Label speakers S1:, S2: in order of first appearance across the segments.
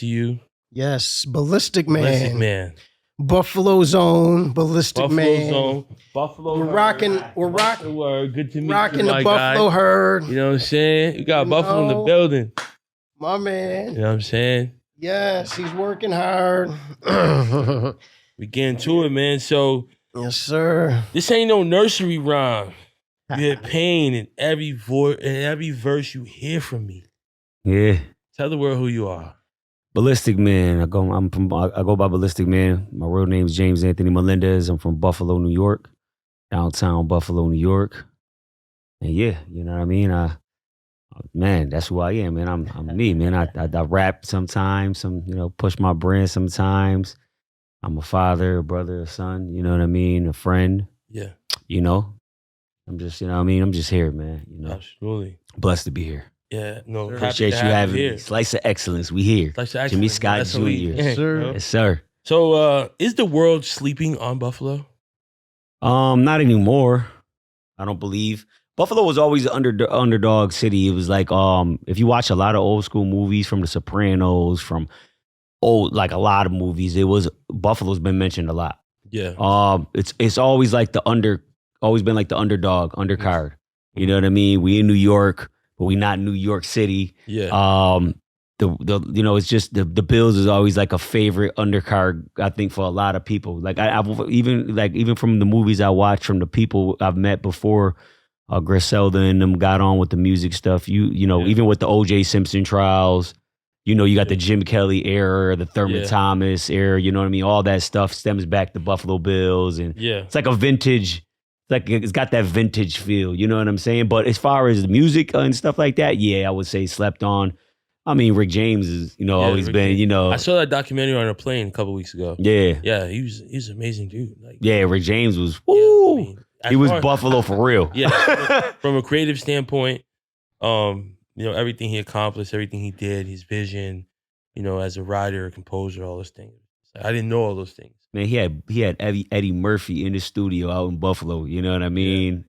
S1: to you.
S2: Yes, Balistic Man.
S1: Balistic Man.
S2: Buffalo Zone, Balistic
S1: Buffalo
S2: Man.
S1: Zone. Buffalo
S2: We're rocking. We're rocking.
S1: Word. Good to meet
S2: Rocking
S1: you,
S2: the
S1: my
S2: Buffalo
S1: guy.
S2: herd.
S1: You know what I'm saying? You got Buffalo in the building.
S2: My man.
S1: You know what I'm saying?
S2: Yes, he's working hard.
S1: We getting to it, man. So,
S2: yes, sir.
S1: This ain't no nursery rhyme. You had pain in every verse you hear from me.
S3: Yeah.
S1: Tell the world who you are.
S3: Balistic Man. I go by Balistic Man. My real name is James Anthony Melendez. I'm from Buffalo, New York. Downtown Buffalo, New York. And yeah, you know what I mean? Man, that's who I am, man. I'm me, man. I rap sometimes, push my brand sometimes. I'm a father, a brother, a son, you know what I mean? A friend.
S1: Yeah.
S3: You know? I'm just, I'm just here, man.
S1: Absolutely.
S3: Blessed to be here.
S1: Yeah, no,
S3: appreciate you having me. Slice of Excellence, we here.
S1: Slice of
S3: Jimmy
S1: Excellence,
S3: Scott Jr.
S2: Yes, sir.
S3: Yes, sir.
S1: So, is the world sleeping on Buffalo?
S3: Not anymore. I don't believe. Buffalo was always an underdog city. It was like, if you watch a lot of old school movies from The Sopranos, like a lot of movies, Buffalo's been mentioned a lot.
S1: Yeah.
S3: It's always like always been like the underdog, undercard. You know what I mean? We in New York, but we not New York City.
S1: Yeah.
S3: It's just the Bills is always like a favorite undercard, I think, for a lot of people. Like I've even from the movies I watched, from the people I've met before, Griselda and them got on with the music stuff. Even with the O.J. Simpson trials, you got the Jim Kelly era, the Thurman Thomas era. You know what I mean? All that stuff stems back to Buffalo Bills, and it's like a vintage. Like it's got that vintage feel, you know what I'm saying? But as far as the music and stuff like that, yeah, I would say slept on. I mean, Rick James is, always
S1: Rick
S3: been,
S1: James. I saw that documentary on a plane a couple weeks ago.
S3: Yeah.
S1: Yeah, he's an amazing dude.
S3: Rick James was, woo! He was Buffalo for real.
S1: Yeah, from a creative standpoint, everything he accomplished, everything he did, his vision, as a writer, a composer, all those things. I didn't know all those things.
S3: Man, he had Eddie Murphy in the studio out in Buffalo, you know what I mean? Yeah.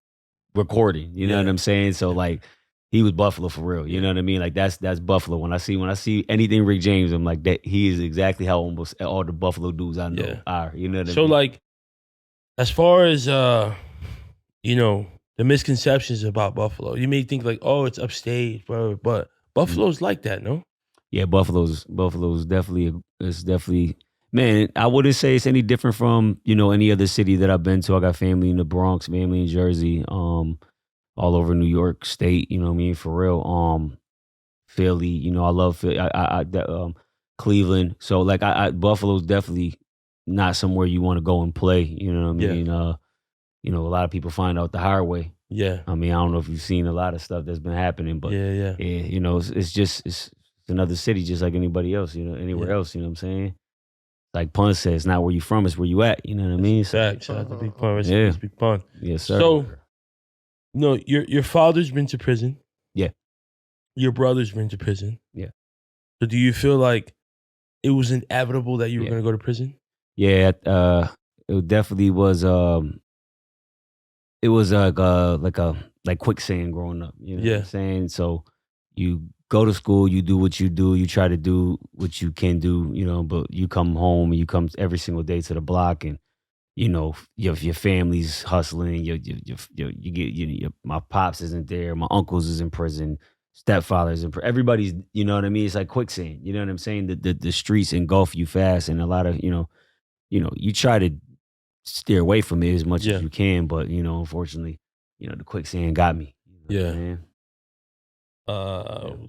S3: Recording, you know what I'm saying? So like, he was Buffalo for real, you know what I mean? Like that's Buffalo. When I see anything Rick James, I'm like, that he is exactly how almost all the Buffalo dudes I know are, you know what I mean?
S1: So like, as far as the misconceptions about Buffalo, you may think like, oh, it's upstate, whatever, but Buffalo's like that, no?
S3: Yeah, Buffalo's definitely. Man, I wouldn't say it's any different from, any other city that I've been to. I got family in the Bronx, family in Jersey, all over New York State, you know what I mean, for real. Philly, I love Philly, Cleveland. So like Buffalo's definitely not somewhere you want to go and play, you know what I mean? A lot of people find out the hard way.
S1: Yeah.
S3: I mean, I don't know if you've seen a lot of stuff that's been happening, but it's another city just like anybody else, anywhere else, you know what I'm saying? Like Pun said, it's not where you from, it's where you at. You know what I mean?
S1: Shout out to Big Pun. It's Big Pun.
S3: Yes, sir.
S1: So, your father's been to prison.
S3: Yeah.
S1: Your brother's been to prison.
S3: Yeah.
S1: So do you feel like it was inevitable that you were going to go to prison?
S3: Yeah, it definitely was. It was like quicksand growing up. You know what I'm saying? So you go to school, you do what you do, you try to do what you can do, but you come home and you come every single day to the block, and your family's hustling. My pops isn't there, my uncles is in prison, stepfather's in prison. Everybody's, you know what I mean? It's like quicksand. You know what I'm saying? The streets engulf you fast, and a lot of you try to steer away from it as much as you can, but unfortunately, the quicksand got me.
S1: How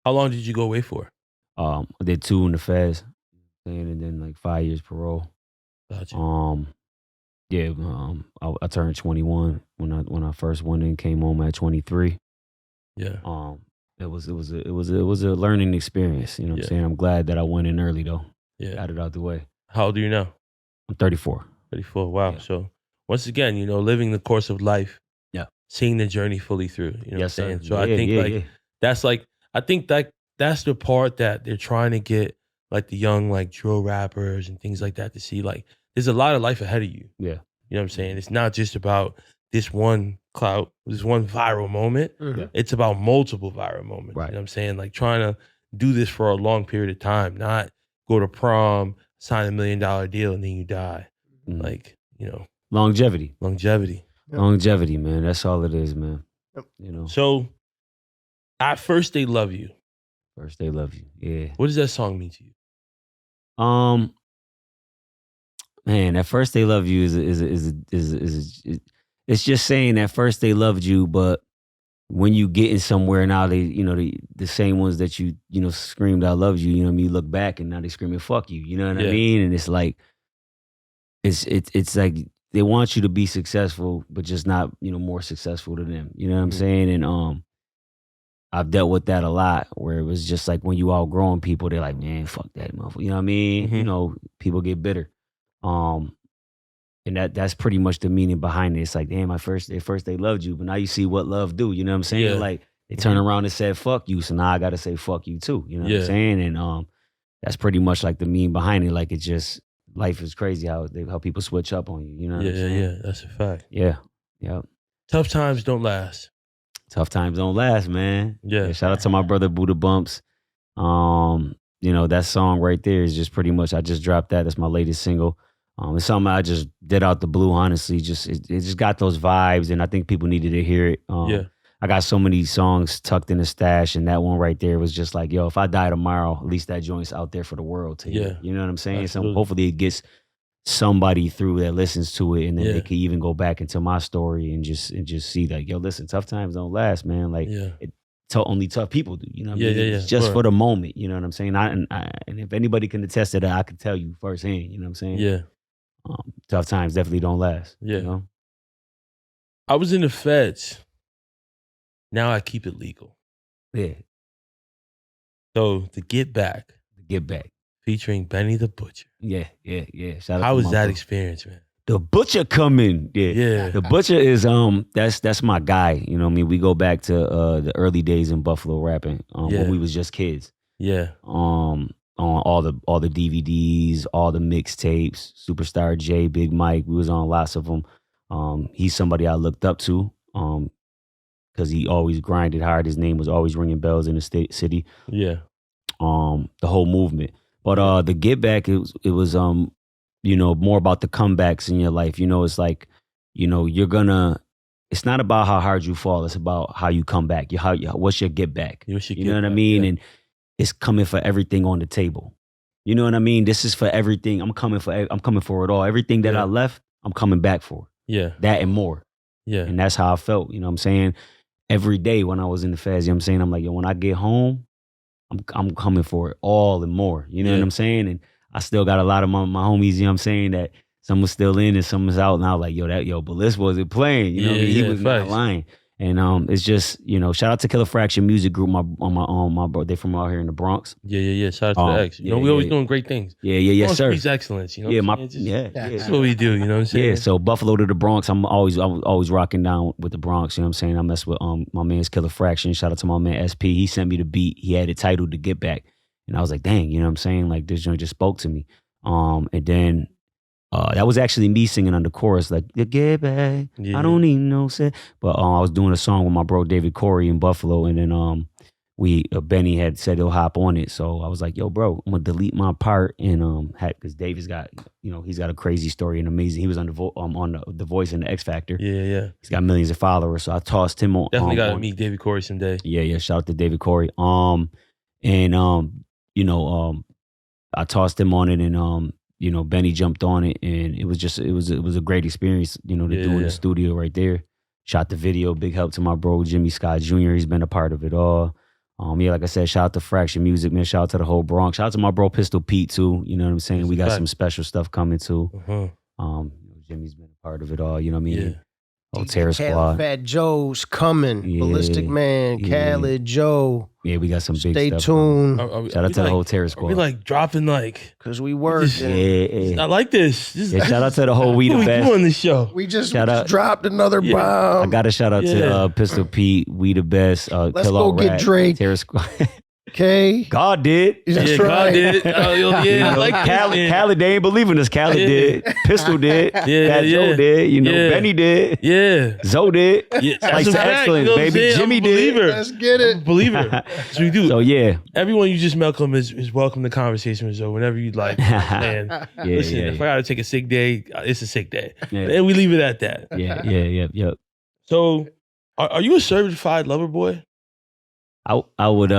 S1: long did you go away for?
S3: I did 2 in the feds, and then like 5 years parole.
S1: Gotcha.
S3: I turned 21 when I first went in. Came home at 23.
S1: Yeah.
S3: It was a learning experience. You know what I'm saying? I'm glad that I went in early though.
S1: Yeah.
S3: Got it out the way.
S1: How old are you now?
S3: I'm 34.
S1: 34. Wow.
S3: Yeah.
S1: So once again, living the course of life.
S3: Yeah.
S1: Seeing the journey fully through. You know what I'm saying? So I think that's like, I think that's the part that they're trying to get like the young like drill rappers and things like that to see. Like there's a lot of life ahead of you.
S3: Yeah.
S1: You know what I'm saying? It's not just about this one clout, this one viral moment.
S3: Mm-hmm.
S1: It's about multiple viral moments.
S3: Right.
S1: You know what I'm saying? Like trying to do this for a long period of time, not go to prom, sign $1 million deal, and then you die. Like, you know.
S3: Longevity.
S1: Longevity,
S3: man. That's all it is, man. You know.
S1: So, at First They Love You.
S3: First They Love You, yeah.
S1: What does that song mean to you?
S3: Man, at First They Love You is it's just saying at first they loved you, but when you getting somewhere now, they, you know, the same ones that you know, screamed I loved you, you know what I mean, you look back and now they screaming fuck you, you know what I mean? And it's like it's like they want you to be successful, but just not, you know, more successful than them. You know what I'm saying? And I've dealt with that a lot, where it was just like when you outgrowing people, they're like, man, fuck that motherfucker. You know what I mean? You know, people get bitter. And that's pretty much the meaning behind it. It's like, damn, at first they loved you, but now you see what love do. You know what I'm saying? Like they turn around and said fuck you, so now I gotta say fuck you too. You know what I'm saying? And that's pretty much like the meaning behind it. Like it just, life is crazy how people switch up on you. You know what I'm saying?
S1: Yeah, that's a fact.
S3: Yeah.
S1: Tough times don't last.
S3: Tough times don't last, man.
S1: Yeah.
S3: Shout out to my brother Buddha Bumps. You know, that song right there is just pretty much, I just dropped that. That's my latest single. It's something I just did out the blue, honestly. It just got those vibes, and I think people needed to hear it. I got so many songs tucked in the stash, and that one right there was just like, yo, if I die tomorrow, at least that joint's out there for the world to hear. You know what I'm saying? Absolutely. So hopefully it gets somebody through that listens to it, and then they can even go back into my story and just see like, yo, listen, tough times don't last, man. Like only tough people do. You know what I mean? It's just for the moment. You know what I'm saying? And if anybody can attest to that, I can tell you firsthand. You know what I'm saying?
S1: Yeah.
S3: Tough times definitely don't last.
S1: Yeah.
S3: You know?
S1: I was in the feds. Now I keep it legal.
S3: Yeah.
S1: So the Get Back. Featuring Benny the Butcher.
S3: Yeah. Shout out
S1: How was that
S3: bro.
S1: experience, man?
S3: The Butcher coming. Yeah. The Butcher is that's my guy. You know what I mean? We go back to the early days in Buffalo rapping, when we was just kids.
S1: Yeah.
S3: On all the DVDs, all the mixtapes, Superstar J, Big Mike, we was on lots of them. He's somebody I looked up to because he always grinded hard. His name was always ringing bells in the city.
S1: Yeah.
S3: The whole movement. But the Get Back, it was you know, more about the comebacks in your life. You know, it's like, you know, it's not about how hard you fall, it's about how you come back. What's your get back? You know what I mean? And it's coming for everything on the table. You know what I mean? This is for everything. I'm coming for it all. Everything that I left, I'm coming back for.
S1: Yeah.
S3: That and more.
S1: Yeah.
S3: And that's how I felt. You know what I'm saying? Every day when I was in the feds, you know what I'm saying? I'm like, yo, when I get home, I'm coming for it all and more. You know what I'm saying? And I still got a lot of my homies, you know what I'm saying, that some was still in and some was out. And I was like, but this wasn't playing. You know what I mean? He was not lying. And it's just, you know, shout out to Killer Fraction Music Group, my bro. They from out here in the Bronx.
S1: Yeah. Shout out to the X. You know, we always doing great things.
S3: Yeah, sir.
S1: Peace excellence. You know,
S3: that's
S1: what we do. You know what I'm saying?
S3: Yeah. So Buffalo to the Bronx, I was always rocking down with the Bronx. You know what I'm saying? I mess with my man's Killer Fraction. Shout out to my man SP. He sent me the beat. He had it titled "To Get Back," and I was like, dang, you know what I'm saying? Like this joint just spoke to me. And then that was actually me singing on the chorus, like, "To Get Back, I don't need no set." But I was doing a song with my bro David Corey in Buffalo, and then Benny had said he'll hop on it, so I was like, "Yo, bro, I'm gonna delete my part," and because David's got, you know, he's got a crazy story and amazing. He was on the Voice and the X Factor.
S1: Yeah. He's
S3: got millions of followers, so I tossed him on.
S1: Definitely got to meet David Corey someday.
S3: Yeah. Shout out to David Corey. I tossed him on it, and you know, Benny jumped on it, and it was a great experience, you know, to do in the studio right there. Shot the video, big help to my bro Jimmy Scott Jr. He's been a part of it all. Like I said, shout out to Fraction Music, man. Shout out to the whole Bronx. Shout out to my bro Pistol Pete too. You know what I'm saying? We got some special stuff coming too. Jimmy's been a part of it all. You know what I mean?
S1: Yeah.
S3: Whole Terror Squad.
S2: Fat Joe's coming. Balistic Man, Khaled, Joe.
S3: Yeah, we got some big
S2: Stay
S3: stuff.
S2: Stay tuned.
S3: Shout out to the whole Terror Squad.
S1: We like dropping like,
S2: because we work.
S1: I like this.
S3: Shout out to the whole We the Best.
S1: Doing this show.
S2: We just dropped another bomb.
S3: I got to shout out to Pistol Pete, We the Best.
S2: Let's go get Drake.
S3: Terror Squad.
S2: K.
S3: God did.
S2: That's
S1: God
S2: right.
S1: did. Yeah, like
S3: Khaled, they ain't believing us. Khaled did. Pistol did. Fat Joe did. Benny did.
S1: Yeah.
S3: Zoe did.
S1: Yeah,
S3: Like
S1: that's a fact,
S3: excellence,
S1: you know
S3: baby. Jimmy did.
S2: Let's get it.
S1: I'm a believer. So we do.
S3: So yeah.
S1: Everyone you just welcome is welcome to conversation with Zoe whenever you'd like. And listen, if I gotta take a sick day, it's a sick day. And we leave it at that.
S3: Yeah.
S1: So are you a certified lover boy?
S3: I would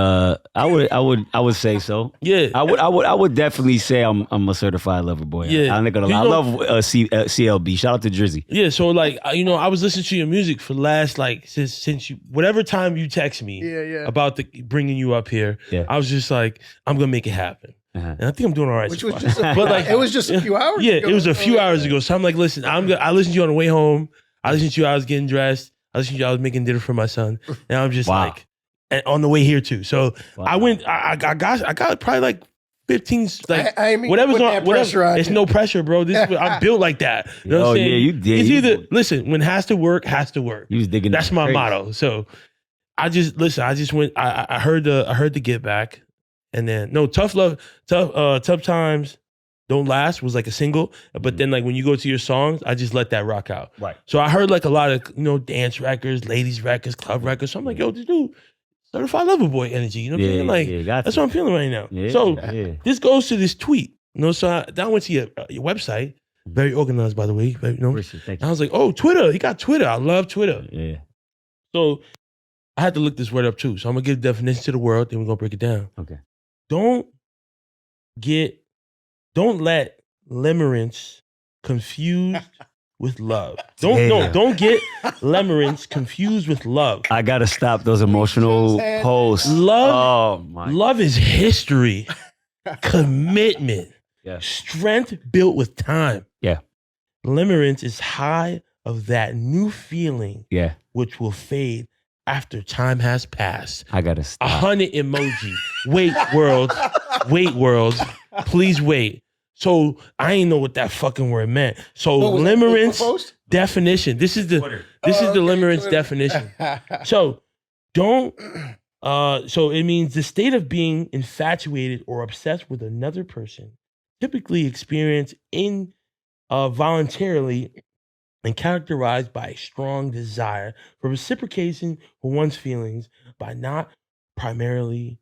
S3: say so.
S1: Yeah.
S3: I would definitely say I'm a certified lover boy.
S1: Yeah.
S3: I'm not gonna lie. I love CLB. Shout out to Drizzy.
S1: Yeah. So like I was listening to your music for the last since you whatever time you text me about bringing you up here.
S3: Yeah.
S1: I was just like, I'm gonna make it happen. And I think I'm doing all right.
S2: Which
S1: so
S2: was
S1: far.
S2: just it was just a few hours ago.
S1: Yeah, it was a few hours ago. So I'm like, listen, I listened to you on the way home. I listened to you, I was getting dressed. I listened to you, I was making dinner for my son. And I'm just like, and on the way here too. So I went, I got probably like 15,
S2: I mean,
S1: whatever's on,
S2: pressure on
S1: it's
S2: you.
S1: no pressure, bro. I'm built like that. You know what I'm saying?
S3: Yeah, you did.
S1: It's either, listen, when has to work, has to work.
S3: You was digging.
S1: That's my motto. So I just went, I heard the Get Back. And then tough times don't last was like a single, but then like when you go to your songs, I just let that rock out.
S3: Right.
S1: So I heard like a lot of dance records, ladies records, club records. So I'm like, yo, this dude, certified lover boy energy. You know what I'm saying? Like that's what I'm feeling right now. So this goes to this tweet. So I went to your website, very organized by the way. And I was like, oh, Twitter. He got Twitter. I love Twitter.
S3: Yeah.
S1: So I had to look this word up too. So I'm gonna give the definition to the world. Then we're gonna break it down.
S3: Okay.
S1: Don't let limerence confused with love. Don't get limerence confused with love.
S3: I gotta stop those emotional posts.
S1: Love is history, commitment, strength built with time.
S3: Yeah.
S1: Limerence is high of that new feeling, which will fade after time has passed.
S3: I gotta stop.
S1: 100 emoji. Wait, world. Please wait. So I ain't know what that fucking word meant. So limerence definition. This is the limerence definition. So so it means the state of being infatuated or obsessed with another person, typically experienced voluntarily and characterized by a strong desire for reciprocation for one's feelings, but not primarily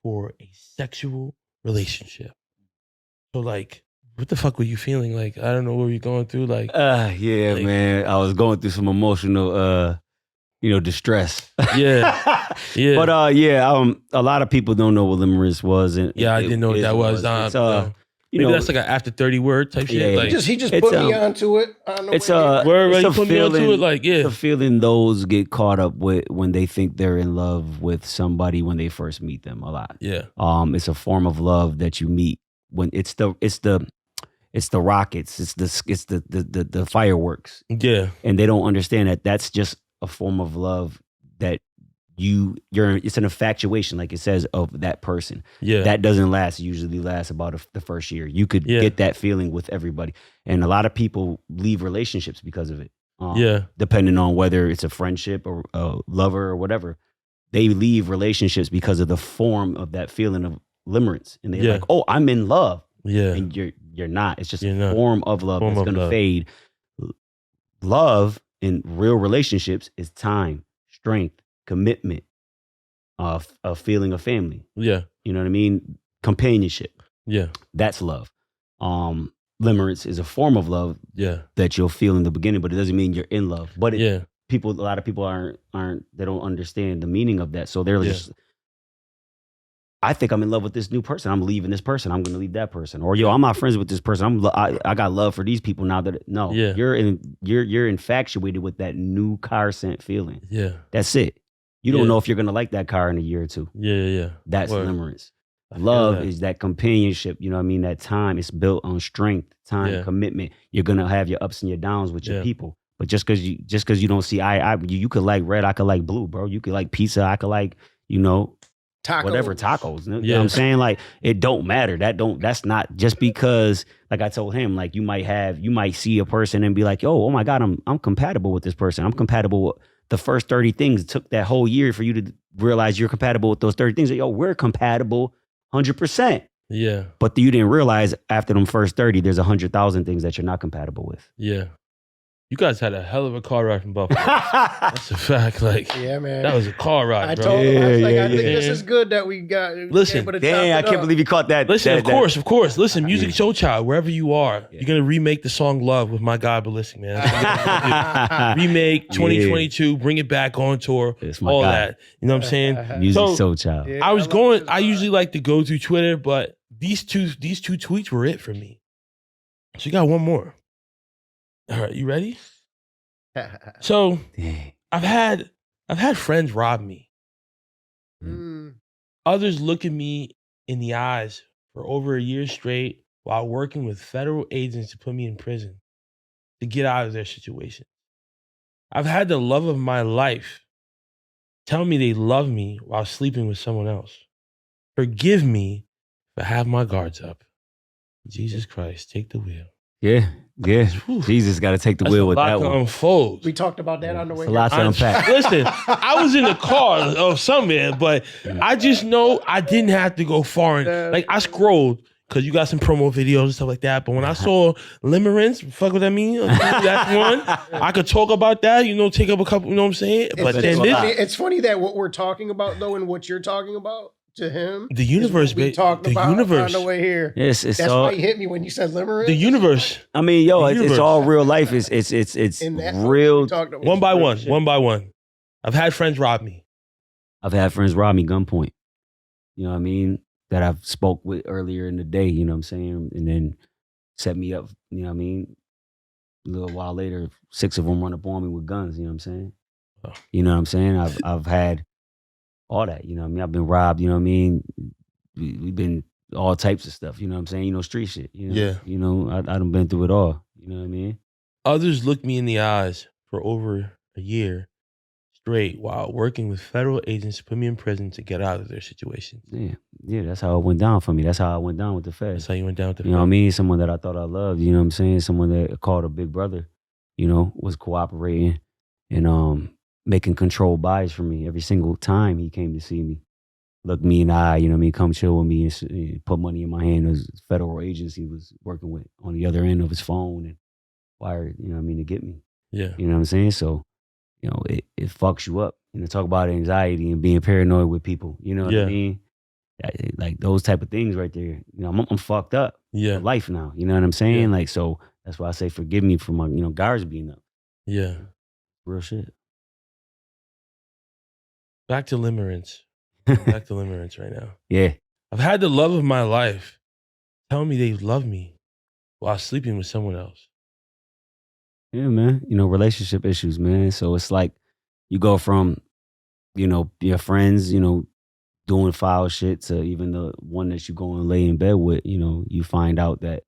S1: for a sexual relationship. So like, what the fuck were you feeling? Like, I don't know what you're going through. Like,
S3: man, I was going through some emotional, distress.
S1: Yeah.
S3: But a lot of people don't know what limerence was. And
S1: I didn't know what that was. Maybe that's like an after 30 word type shit.
S2: Like, he just put me onto it.
S3: It's a feeling.
S1: It's
S3: a feeling those get caught up with when they think they're in love with somebody when they first meet them a lot.
S1: Yeah.
S3: It's a form of love that you meet when it's the rockets, it's the fireworks.
S1: Yeah.
S3: And they don't understand that that's just a form of love that it's an infatuation, like it says, of that person.
S1: Yeah.
S3: That doesn't last. It usually lasts about the first year. You could get that feeling with everybody. And a lot of people leave relationships because of it. Depending on whether it's a friendship or a lover or whatever. They leave relationships because of the form of that feeling of limerence. And they're like, oh, I'm in love.
S1: Yeah.
S3: And you're not. It's just a form of love that's going to fade. Love in real relationships is time, strength, commitment, a feeling of family.
S1: Yeah.
S3: You know what I mean? Companionship.
S1: Yeah.
S3: That's love. Limerence is a form of love that you'll feel in the beginning, but it doesn't mean you're in love. But a lot of people aren't they don't understand the meaning of that. So they're just, I think I'm in love with this new person. I'm leaving this person. I'm going to leave that person. Or I'm not friends with this person. I got love for these people now. You're infatuated with that new car scent feeling.
S1: Yeah,
S3: that's it. You don't know if you're going to like that car in a year or two.
S1: Yeah.
S3: That's limerence. Love is that companionship. You know what I mean? That time. It's built on strength, time, commitment. You're going to have your ups and your downs with your people. But just because you don't see you could like red, I could like blue, bro. You could like pizza, I could like tacos. Whatever tacos. You know what I'm saying? Like, it don't matter. That's not just because, like I told him, like you might see a person and be like, oh my God, I'm compatible with this person. I'm compatible with the first 30 things. It took that whole year for you to realize you're compatible with those 30 things. Yo, we're compatible 100%.
S1: Yeah.
S3: But you didn't realize after them first 30, there's 100,000 things that you're not compatible with.
S1: Yeah. You guys had a hell of a car ride from Buffalo. That's a fact. Like,
S2: yeah, man.
S1: That was a car ride,
S2: I
S1: bro.
S2: told him, I was like, I think this is good that we got.
S1: Listen,
S3: damn, I can't believe you caught that.
S1: Listen, of course. Listen, Music Show Child, wherever you are, you're gonna remake the song "Love" with my guy Balistic Man. Remake 2022, bring it back on tour, all
S3: guy.
S1: that. You know what I'm saying?
S3: Music Show Child.
S1: Yeah, I usually like to go through Twitter, but these two tweets were it for me. So you got one more. All right, you ready? So I've had friends rob me. Others look at me in the eyes for over a year straight while working with federal agents to put me in prison to get out of their situation. I've had the love of my life tell me they love me while sleeping with someone else. Forgive me if I have my guards up. Jesus Christ, take the wheel.
S3: Yeah. Jesus got to take the wheel with that one.
S1: Unfold.
S2: We talked about that on the way.
S3: It's a lot to unpack.
S1: Listen, I was in the car of somewhere, but I just know I didn't have to go far. Like I scrolled because you got some promo videos and stuff like that. But when I saw Limerence, fuck what I mean, that's one. I could talk about that, take up a couple, you know what I'm saying? But then
S2: it's funny that what we're talking about though, and what you're talking about. To him,
S1: the universe,
S2: we talked about
S1: universe.
S2: On the way here.
S3: Yes,
S2: that's why he hit me when you said Limerence.
S1: The universe.
S3: I mean, it's all real life. It's real.
S1: One by one. I've had friends rob me.
S3: I've had friends rob me gunpoint. You know what I mean? That I've spoke with earlier in the day. You know what I'm saying? And then set me up. You know what I mean? A little while later, 6 of them run up on me with guns. You know what I'm saying? Oh. You know what I'm saying? I've had. All that, you know what I mean? I've been robbed, you know what I mean? We've been all types of stuff, you know what I'm saying? Street shit,
S1: Yeah.
S3: I done been through it all, you know what I mean?
S1: Others looked me in the eyes for over a year straight while working with federal agents to put me in prison to get out of their situation.
S3: Yeah, that's how it went down for me. That's how I went down with the feds.
S1: That's how you went down with the feds.
S3: You know what I mean? Someone that I thought I loved, you know what I'm saying? Someone that called a big brother, was cooperating and making controlled buys for me every single time he came to see me. Look me in the eye, you know what I mean? Come chill with me and put money in my hand. As federal agents he was working with on the other end of his phone and wired, you know what I mean, to get me.
S1: Yeah.
S3: You know what I'm saying? So, it fucks you up. Talk about anxiety and being paranoid with people. You know what I mean? Like those type of things right there. I'm fucked up.
S1: Yeah.
S3: Life now. You know what I'm saying?
S1: Yeah.
S3: So that's why I say forgive me for my, guards being up.
S1: Yeah.
S3: Real shit.
S1: Back to Limerence. Back to Limerence right now.
S3: Yeah.
S1: I've had the love of my life tell me they love me while sleeping with someone else.
S3: Yeah, man. Relationship issues, man. So it's like you go from, your friends, doing foul shit to even the one that you go and lay in bed with, you find out that,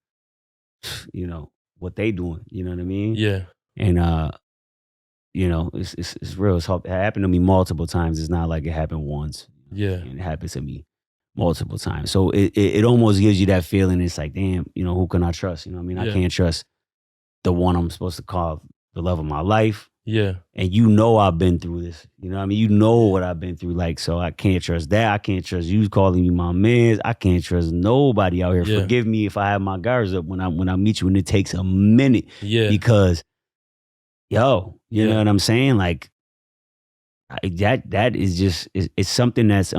S3: what they doing. You know what I mean?
S1: Yeah.
S3: And, it's real. It happened to me multiple times. It's not like it happened once.
S1: Yeah.
S3: It happens to me multiple times. So it almost gives you that feeling. It's like, damn, who can I trust? You know what I mean? I can't trust the one I'm supposed to call the love of my life.
S1: Yeah.
S3: And I've been through this. You know what I mean? What I've been through. Like, so I can't trust that. I can't trust you calling me my man. I can't trust nobody out here.
S1: Yeah.
S3: Forgive me if I have my guards up when I meet you and it takes a minute.
S1: Yeah.
S3: Because you know what I'm saying? Like that is just it's something that's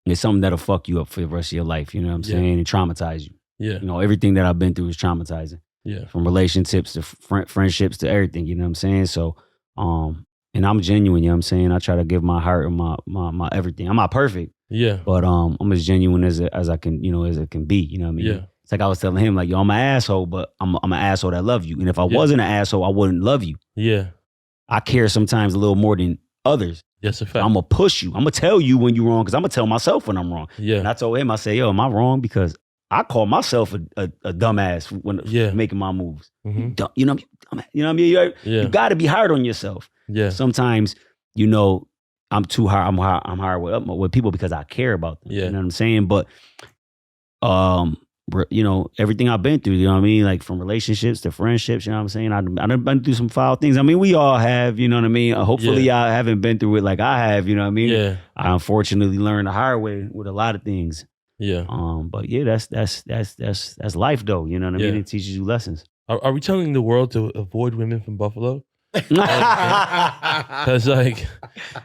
S3: it's something that'll fuck you up for the rest of your life. You know what I'm saying? And traumatize you.
S1: Yeah.
S3: Everything that I've been through is traumatizing.
S1: Yeah.
S3: From relationships to friendships to everything. You know what I'm saying? So and I'm genuine. You know what I'm saying? I try to give my heart and my everything. I'm not perfect.
S1: Yeah.
S3: But I'm as genuine as I can. As it can be. You know what I mean?
S1: Yeah.
S3: It's like I was telling him, like, yo, I'm an asshole, but I'm an asshole that love you. And if I wasn't an asshole, I wouldn't love you.
S1: Yeah.
S3: I care sometimes a little more than others.
S1: That's a fact.
S3: I'm going to push you. I'm going to tell you when you're wrong because I'm going to tell myself when I'm wrong.
S1: Yeah.
S3: And I told him, I said, yo, am I wrong? Because I call myself a dumbass when making my moves.
S1: Mm-hmm.
S3: You know what I mean? You got to be hard on yourself.
S1: Yeah.
S3: Sometimes, I'm too hard. I'm hard with people because I care about them.
S1: Yeah.
S3: You know what I'm saying? But you know, everything I've been through, you know what I mean? Like from relationships to friendships, you know what I'm saying? I done been through some foul things. I mean, we all have, you know what I mean? Hopefully I haven't been through it like I have, you know what I mean?
S1: Yeah.
S3: I unfortunately learned the hard way with a lot of things.
S1: Yeah.
S3: But yeah, that's life though, you know what I mean? It teaches you lessons.
S1: Are we telling the world to avoid women from Buffalo? Because like,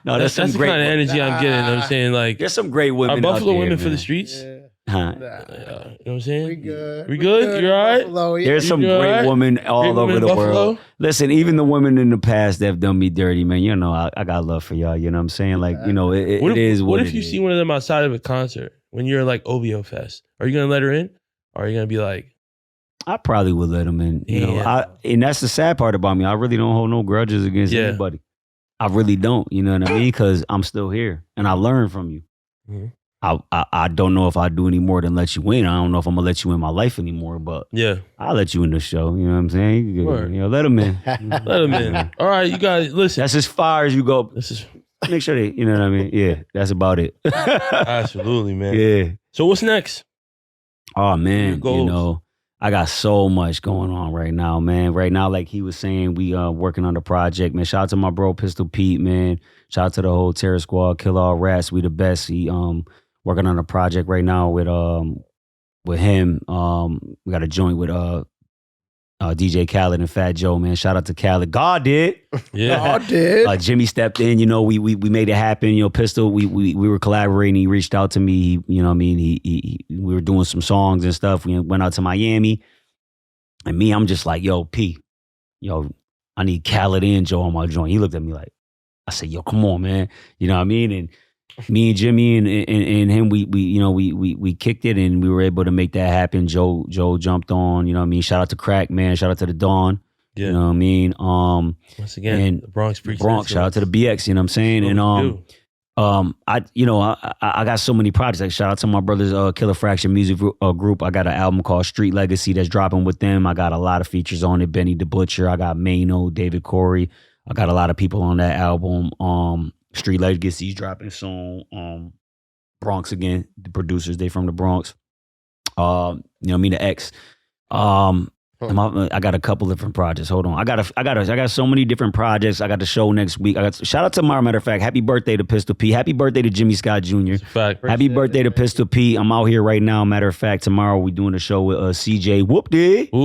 S3: no,
S1: that's the kind of energy I'm getting. I'm saying like,
S3: there's some great women.
S1: Are Buffalo
S3: out there,
S1: women
S3: man.
S1: for the streets?
S3: Huh?
S1: You know what I'm saying?
S2: We good.
S1: We good? You all right?
S2: Buffalo, yeah.
S3: There's some great women all over the world. Listen, even the women in the past that have done me dirty, man, you know, I got love for y'all. You know what I'm saying? Like, you know, it is what
S1: if you see one of them outside of a concert when you're like OVO Fest? Are you going to let her in? Or are you going to be like...
S3: I probably would let them in. You know, and that's the sad part about me. I really don't hold no grudges against anybody. I really don't. You know what I mean? Because I'm still here and I learn from you. Mm-hmm. I don't know if I do any more than let you in. I don't know if I'm gonna let you in my life anymore, but I'll let you in the show. You know what I'm saying? You know, let them in.
S1: Let them in. All right, you guys, listen.
S3: That's as far as you go. Make sure they, you know what I mean? Yeah, that's about it.
S1: Absolutely, man.
S3: Yeah.
S1: So what's next?
S3: Oh man, you know, I got so much going on right now, man. Right now, like he was saying, we working on the project, man. Shout out to my bro Pistol Pete, man. Shout out to the whole Terror Squad, Kill All Rats. We the best. He working on a project right now with him. We got a joint with DJ Khaled and Fat Joe, man. Shout out to Khaled. God did.
S2: Yeah. God did.
S3: Jimmy stepped in, you know, we made it happen. You know, Pistol, we were collaborating. He reached out to me. He, you know what I mean? We were doing some songs and stuff. We went out to Miami. And me, I'm just like, yo, P, I need Khaled and Joe on my joint. He looked at me like, I said, yo, come on, man. You know what I mean? And me and Jimmy and him, we kicked it and we were able to make that happen. Joe jumped on, you know what I mean? Shout out to Crack, man. Shout out to the Dawn. Yeah. You know what I mean?
S1: Once again, and the Bronx
S3: shout out to the BX, you know what I'm saying? I got so many projects. Like, shout out to my brother's Killer Fraction music group. I got an album called Street Legacy that's dropping with them. I got a lot of features on it. Benny the Butcher. I got Mano, David Corey. I got a lot of people on that album. Street Legacy's dropping soon. Bronx again, the producers, they from the Bronx. The X. I got a couple different projects. Hold on. I got so many different projects. I got the show next week. Shout out to tomorrow, matter of fact. Happy birthday to Pistol P. Happy birthday to Jimmy Scott Jr. Happy birthday to Pistol P. I'm out here right now. Matter of fact, tomorrow we doing a show with CJ. Whoop-dee.
S2: Yeah.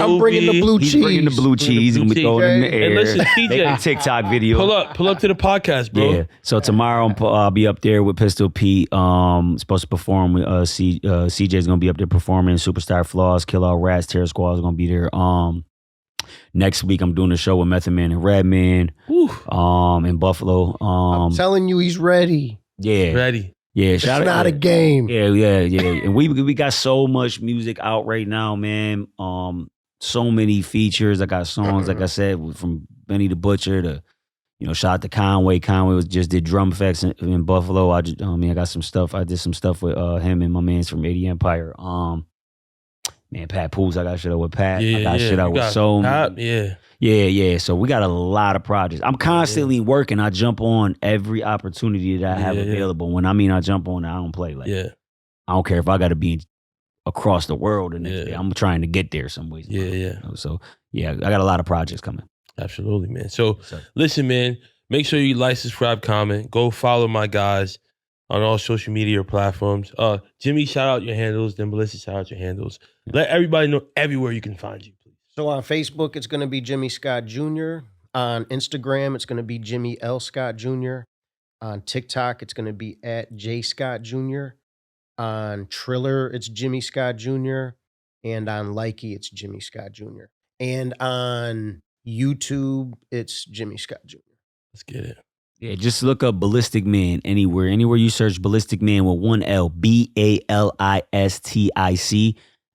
S2: I'm bringing the blue cheese.
S3: He's bringing the blue cheese. He's gonna be throwing it in the air.
S1: And listen, CJ,
S3: TikTok video.
S1: Pull up to the podcast, bro.
S3: Yeah. So tomorrow I'll be up there with Pistol P. Supposed to perform with CJ's gonna be up there performing. Superstar Flaws, Kill All Rats, Terror Squad is gonna be there. Next week I'm doing a show with Method Man and Redman. In Buffalo.
S2: I'm telling you, he's ready.
S3: Yeah.
S1: Ready.
S3: Yeah.
S2: It's not a game.
S3: Yeah. And we got so much music out right now, man. So many features. I got songs, like I said, from Benny the Butcher to, shout out to Conway. Conway just did drum effects in Buffalo. I got some stuff. I did some stuff with him and my mans from 80 Empire. Man, Pat Pools, I got shit out with Pat. I got shit out with so many. Yeah. So we got a lot of projects. I'm constantly working. I jump on every opportunity that I have available. When I jump on, I don't play. I don't care if I got to be across the world the next day. I'm trying to get there some ways. So I got a lot of projects coming.
S1: Absolutely, man. So listen, man, make sure you like, subscribe, comment. Go follow my guys on all social media platforms. Jimmy, shout out your handles. Then Balistic, shout out your handles. Let everybody know everywhere you can find you, please.
S2: So on Facebook, it's going to be Jimmy Scott Jr. On Instagram, it's going to be Jimmy L. Scott Jr. On TikTok, it's going to be at J. Scott Jr. On Triller, it's Jimmy Scott Jr. And on Likey, it's Jimmy Scott Jr. And on YouTube, it's Jimmy Scott Jr.
S1: Let's get it.
S3: Yeah, just look up Balistic Man anywhere. Anywhere you search Balistic Man with one L, BALISTIC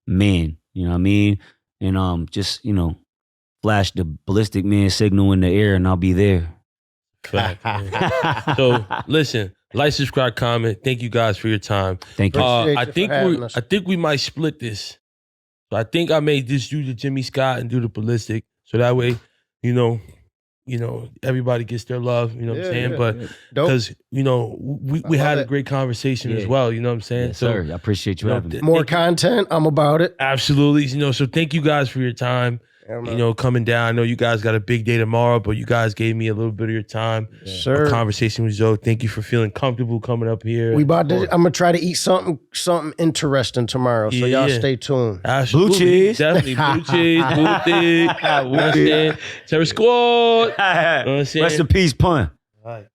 S3: Man. You know what I mean? And just, flash the Balistic Man signal in the air and I'll be there.
S1: Fact, man. So listen, like, subscribe, comment. Thank you guys for your time.
S3: Thank you.
S1: I think we might split this. So I think I may just do the Jimmy Scott and do the Balistic. So that way, you know, everybody gets their love, you know what I'm saying? But because, you know, we had a great conversation as well, you know what I'm saying?
S3: Yes, sir. I appreciate you having me.
S2: More content, I'm about it.
S1: Absolutely. You know, so thank you guys for your time. You know, coming down. I know you guys got a big day tomorrow, but you guys gave me a little bit of your time.
S2: Sure.
S1: A conversation with Joe. Thank you for feeling comfortable coming up here.
S2: I'm gonna try to eat something interesting tomorrow. So y'all stay tuned.
S1: Absolutely.
S3: Blue cheese.
S1: Definitely. Blue cheese. Blue thing. Terror Squad. You know what I'm saying?
S3: Rest in peace, pun.
S1: All right.